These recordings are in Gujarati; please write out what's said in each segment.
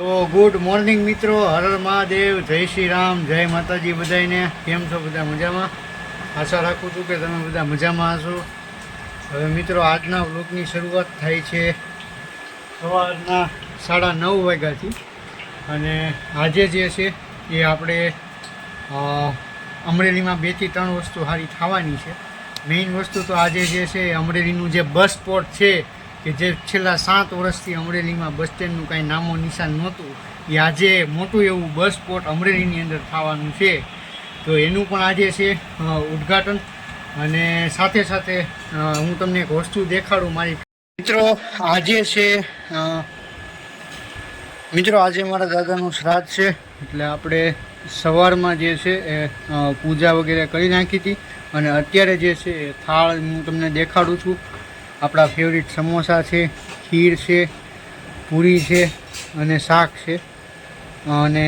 તો ગુડ મોર્નિંગ મિત્રો, હર હર મહાદેવ, જય શ્રી રામ, જય માતાજી બધાને. કેમ છો બધા? મજામાં? આશા રાખું છું કે તમે બધા મજામાં હશો. હવે મિત્રો, આજના વ્લોગની શરૂઆત થાય છે સવારના 9:30 વાગ્યાથી. અને આજે જે છે એ આપણે અમરેલીમાં 2 થી 3 વસ્તુ સારી થવાની છે. મેઇન વસ્તુ તો આજે જે છે અમરેલીનું જે બસ સ્પોટ છે કે જે છેલ્લા 7 વર્ષથી અમરેલીમાં બસ સ્ટેન્ડનું કાંઈ નામો નિશાન નહોતું, એ આજે મોટું એવું બસ સ્પોટ અમરેલીની અંદર થવાનું છે. તો એનું પણ આજે છે ઉદ્ઘાટન. અને સાથે સાથે હું તમને એક વસ્તુ દેખાડું મારી મિત્રો. આજે મારા દાદાનું શ્રાદ્ધ છે, એટલે આપણે સવારમાં જે છે એ પૂજા વગેરે કરી નાખી હતી. અને અત્યારે જે છે એ થાળ હું તમને દેખાડું છું. આપણા ફેવરિટ સમોસા છે, ખીર છે, પૂરી છે અને શાક છે. અને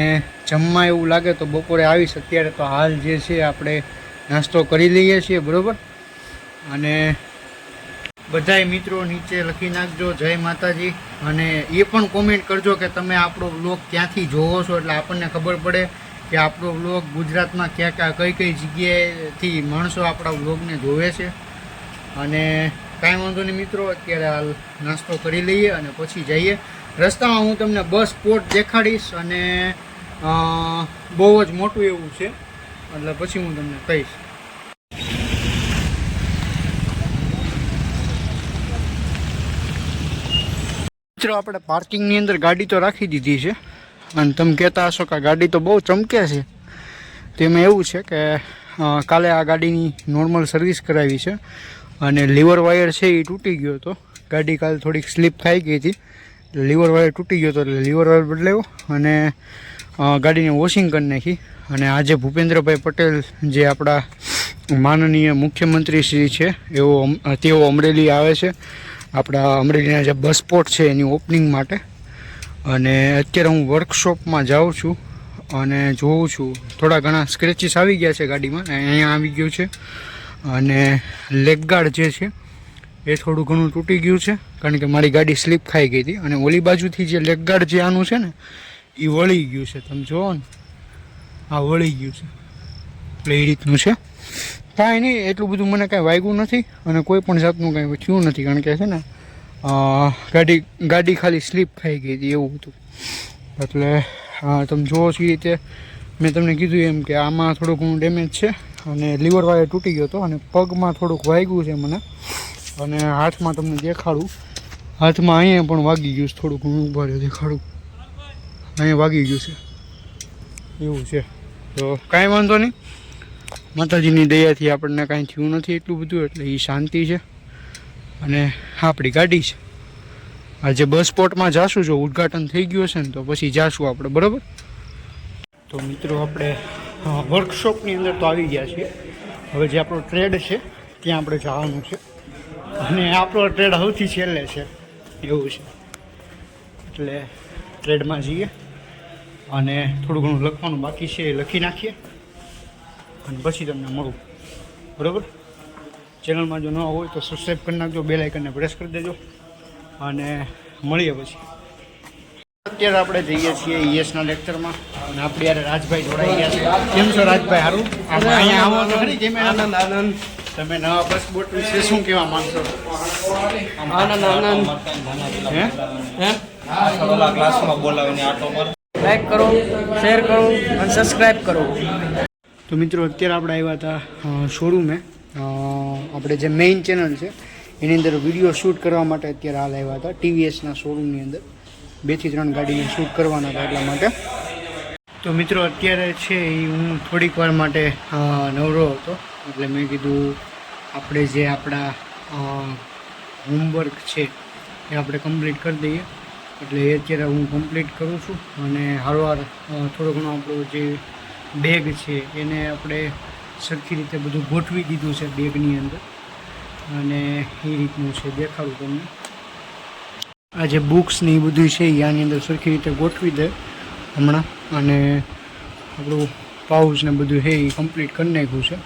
જમવા એવું લાગે તો બપોરે આવીશ. અત્યારે તો હાલ જે છે આપણે નાસ્તો કરી લઈએ છીએ, બરાબર. અને બધાય મિત્રો નીચે લખી નાખજો જય માતાજી. અને એ પણ કોમેન્ટ કરજો કે તમે આપણો વ્લોગ ક્યાંથી જોવો છો, એટલે આપણને ખબર પડે કે આપણો વ્લોગ ગુજરાતમાં કઈ જગ્યાએથી માણસો આપણા વ્લોગને જોવે છે. અને કાંઈ વાંધો નહીં મિત્રો, અત્યારે હાલ નાસ્તો કરી લઈએ અને પછી જઈએ. રસ્તામાં હું તમને બસ સ્પોટ દેખાડીશ, અને બહુ જ મોટું એવું છે, એટલે પછી હું તમને કહીશ. મિત્રો, આપણે પાર્કિંગની અંદર ગાડી તો રાખી દીધી છે. અને તમે કહેતા હશો કે ગાડી તો બહુ ચમકે છે. તેમાં એવું છે કે કાલે આ ગાડીની નોર્મલ સર્વિસ કરાવી છે, અને લીવર વાયર છે એ તૂટી ગયો હતો. ગાડી કાલે થોડીક સ્લીપ ખાઈ ગઈ હતી, લીવર વાયર તૂટી ગયો હતો, એટલે લીવર વાયર બદલાવ્યો અને ગાડીને વોશિંગ કરી નાખી. અને આજે ભૂપેન્દ્રભાઈ પટેલ, જે આપણા માનનીય મુખ્યમંત્રી શ્રી છે, તેઓ અમરેલી આવે છે આપણા અમરેલીના જે બસ સ્પોટ છે એની ઓપનિંગ માટે. અને અત્યારે હું વર્કશોપમાં જાઉં છું અને જોઉં છું થોડા ઘણા સ્ક્રેચીસ આવી ગયા છે ગાડીમાં. અહીંયા આવી ગયું છે. અને લેગગાર્ડ જે છે એ થોડું ઘણું તૂટી ગયું છે, કારણ કે મારી ગાડી સ્લીપ ખાઈ ગઈ હતી. અને ઓલી બાજુથી જે લેગગાર્ડ જે આનું છે ને, એ વળી ગયું છે. તમે જુઓ ને, આ વળી ગયું છે, એટલે એ રીતનું છે. કાંઈ નહીં, એટલું બધું મને કાંઈ વાગ્યું નથી અને કોઈ પણ જાતનું કાંઈ થયું નથી, કારણ કે છે ને ગાડી ખાલી સ્લીપ ખાઈ ગઈ હતી એવું હતું. એટલે તમે જુઓ છો એ રીતે મેં તમને કીધું એમ કે આમાં થોડું ઘણું ડેમેજ છે. અને લીવર વાયર તૂટી ગયો હતો, અને પગમાં થોડુંક વાગ્યું છે મને. અને હાથમાં તમને દેખાડું, હાથમાં અહીંયા પણ વાગી ગયું છે થોડુંક. હું ઉભા રહ્યો દેખાડું, અહીંયા વાગી ગયું છે એવું છે. તો કાંઈ વાંધો નહીં, માતાજીની દયાથી આપણને કાંઈ થયું નથી એટલું બધું, એટલે એ શાંતિ છે. અને આપણી ગાડી છે. આજે બસ સ્પોટમાં જાશું, જો ઉદ્ઘાટન થઈ ગયું હશે ને તો પછી જાશું આપણે, બરાબર. તો મિત્રો, આપણે વર્કશોપની અંદર તો આવી ગયા છીએ. હવે જે આપણો ટ્રેડ છે ત્યાં આપણે જવાનું છે. અને આપણો ટ્રેડ સૌથી છેલ્લે છે એવું છે, એટલે ટ્રેડમાં જઈએ અને થોડું ઘણું લખવાનું બાકી છે એ લખી નાખીએ, અને પછી તમને મળું, બરાબર. ચેનલમાં જો ન હોય તો સબસ્ક્રાઈબ કરી નાખજો, બેલ આઇકનને પ્રેસ કરી દેજો, અને મળીએ પછી. અત્યારે આપણે જઈએ છીએ યસના લેક્ચરમાં, અને આપણે યાર રાજભાઈ જોડાઈ ગયા છે. કેમ છો રાજભાઈ? સારું? અહીંયા આવો તો ખરી જેમ આનંદ. તમે નવા બસ બોટ વિશે શું કહેવા માંગશો? ક્લાસમાં બોલાવીને આટો મારો. લાઈક કરો, શેર કરો અને સબસ્ક્રાઈબ કરો. તો મિત્રો, અત્યારે આપણે આવ્યા હતા શોરૂમે. આપણે જે મેઇન ચેનલ છે એની અંદર વિડીયો શૂટ કરવા માટે અત્યારે હાલ આવ્યા હતા ટીવીએસના શોરૂમની અંદર. 2 થી 3 ગાડીને શૂટ કરવાના હતા, એટલા માટે. તો મિત્રો, અત્યારે છે એ હું થોડીક વાર માટે નવરો હતો, એટલે મેં કીધું આપણે જે આપણા હોમવર્ક છે એ આપણે કમ્પ્લીટ કરી દઈએ. એટલે એ અત્યારે હું કમ્પ્લીટ કરું છું. અને હારવાર થોડો ઘણો આપણો જે બેગ છે એને આપણે સરખી રીતે બધું ગોઠવી દીધું છે બેગની અંદર. અને એ રીતનું છે, દેખાડું તમને. આ જે બુક્સ ને એ બધું છે એ આની અંદર સરખી રીતે ગોઠવી દે હમણાં. અને આપણું પાઉચ ને બધું છે એ કમ્પ્લીટ કરી નાખ્યું છે,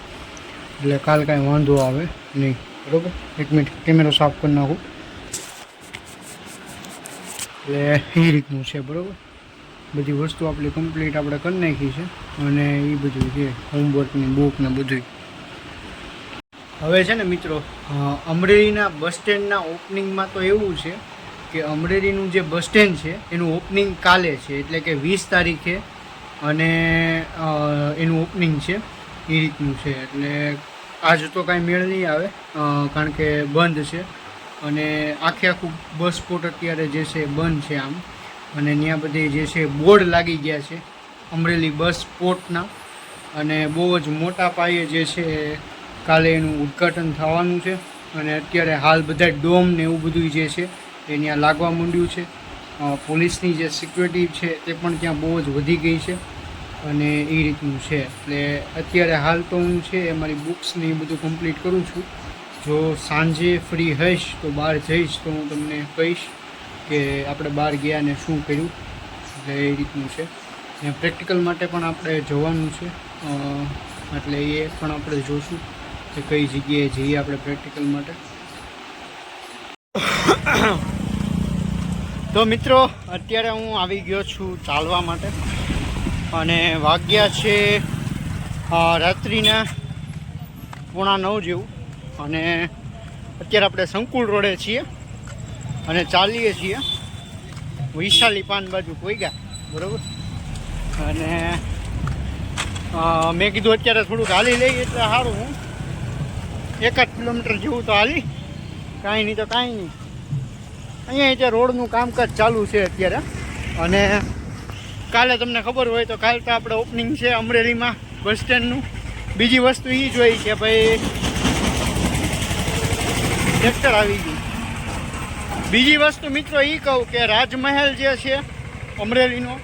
એટલે કાલ કાંઈ વાંધો આવે નહીં, બરાબર. 1 મિનિટ, કેમેરો સાફ કરી નાખું. એટલે એ રીતનું છે, બરાબર. બધી વસ્તુ આપણી કમ્પ્લીટ આપણે કરી નાખી છે અને એ બધું છે હોમવર્કની બુક ને બધું. હવે છે ને મિત્રો અમરેલીના બસ સ્ટેન્ડના ઓપનિંગમાં તો એવું છે કે અમરેલીનું જે બસ સ્ટેન્ડ છે એનું ઓપનિંગ કાલે છે, એટલે કે 20 તારીખે અને એનું ઓપનિંગ છે એ રીતનું છે. એટલે આજ તો કાંઈ મેળ નહીં આવે કારણ કે બંધ છે અને આખું બસ સ્પોટ અત્યારે જે છે બંધ છે આમ. અને ત્યાં બધે જે છે બોર્ડ લાગી ગયા છે અમરેલી બસ સ્પોટના અને બહુ જ મોટા પાયે જે છે કાલે એનું ઉદ્ઘાટન થવાનું છે. અને અત્યારે હાલ બધા ડોમ ને એવું બધું જે છે એ ત્યાં લાગવા માંડ્યું છે. પોલીસની જે સિક્યુરિટી છે તે પણ ત્યાં બહુ જ વધી ગઈ છે અને એ રીતનું છે. એટલે અત્યારે હાલ તો હું છે મારી બુક્સ ને એ બધું કમ્પ્લીટ કરું છું. જો સાંજે ફ્રી હઈશ તો બહાર જઈશ તો હું તમને કહીશ કે આપણે બહાર ગયા ને શું કર્યું. એટલે એ રીતનું છે. ને પ્રેક્ટિકલ માટે પણ આપણે જવાનું છે એટલે એ પણ આપણે જોશું કે કઈ જગ્યાએ જઈએ આપણે પ્રેક્ટિકલ માટે. તો મિત્રો અત્યારે હું આવી ગયો છું ચાલવા માટે અને વાગ્યા છે રાત્રિના 8:45 જેવું અને અત્યારે આપણે સંકુલ રોડે છીએ અને ચાલીએ છીએ વિશાલી પાન બાજુ પોઈગા બરાબર. અને મેં કીધું અત્યારે થોડુંક હાલી લઈએ એટલે સારું. હું 1 કિલોમીટર જેવું તો હાલી, કાંઈ નહીં તો કાંઈ નહીં. અહીંયા ત્યાં રોડનું કામકાજ ચાલુ છે અત્યારે. અને કાલે તમને ખબર હોય તો કાલે તો આપણે ઓપનિંગ છે અમરેલીમાં બસ સ્ટેન્ડનું. બીજી વસ્તુ એ જ હોય કે ભાઈ ટ્રેક્ટર આવી ગયું. બીજી વસ્તુ મિત્રો એ કહું કે રાજમહેલ જે છે અમરેલીનો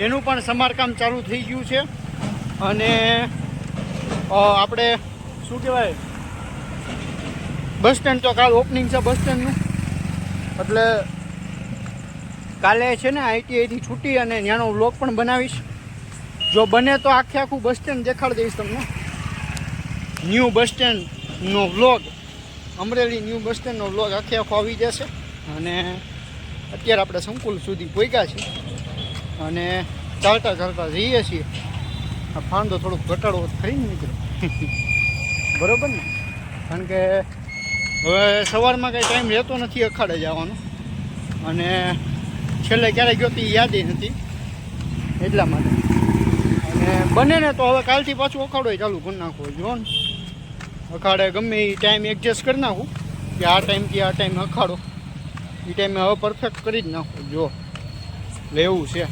એનું પણ સમારકામ ચાલુ થઈ ગયું છે. અને આપણે શું કહેવાય બસ સ્ટેન્ડ તો કાલ ઓપનિંગ છે બસ સ્ટેન્ડનું. એટલે કાલે છે ને ITIથી છૂટી અને ત્યાંનો વ્લોગ પણ બનાવીશ. જો બને તો આખું બસ સ્ટેન્ડ દેખાડી દઈશ તમને. ન્યૂ બસ સ્ટેન્ડનો વ્લોગ, અમરેલી ન્યૂ બસ સ્ટેન્ડનો વ્લોગ આખો આવી જશે. અને અત્યારે આપણે સંકુલ સુધી પહોંચ્યા છીએ અને ચાલતા ચાલતા જઈએ છીએ. આ ફાંદો થોડોક ઘટાડવો ખરી ને મિત્રો બરાબર ને, કારણ કે હવે સવારમાં કંઈ ટાઈમ રહેતો નથી અખાડે જવાનો અને છેલ્લે ક્યારે ગયો તો યાદ નથી એટલા માટે. અને બને ને તો હવે કાલથી પાછું અખાડો ચાલુ કરી નાખવો. જો ને અખાડે ગમે એ ટાઈમ એડજસ્ટ કરી નાખું કે આ ટાઈમથી આ ટાઈમ અખાડો એ ટાઈમે હવે પરફેક્ટ કરી જ નાખું. જો લેવું છે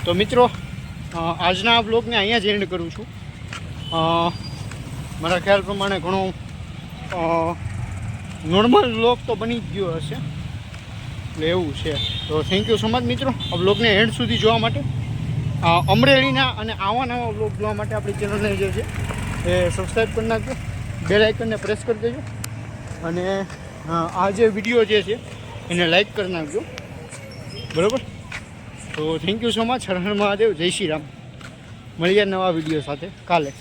તો મિત્રો આજના આ બ્લોગને અહીંયા જ એન્ડ કરું છું. મારા ખ્યાલ પ્રમાણે ઘણો નોર્મલ બ્લોગ તો બની જ ગયો હશે એટલે એવું છે. તો થેન્ક યુ સો મચ મિત્રો આ બ્લોગને એન્ડ સુધી જોવા માટે. અમરેલીના અને આવા નવા બ્લોગ જોવા માટે આપણી ચેનલને જે છે એ સબસ્ક્રાઈબ કરી નાખજો, બેલ આઇકનને પ્રેસ કરી દેજો અને આ જે વિડીયો જે છે એને લાઈક કરી નાખજો બરાબર. તો thank you so much. Har Har Mahadev, જય શ્રી રામ. મળીએ નવા વિડીયો સાથે કાલે.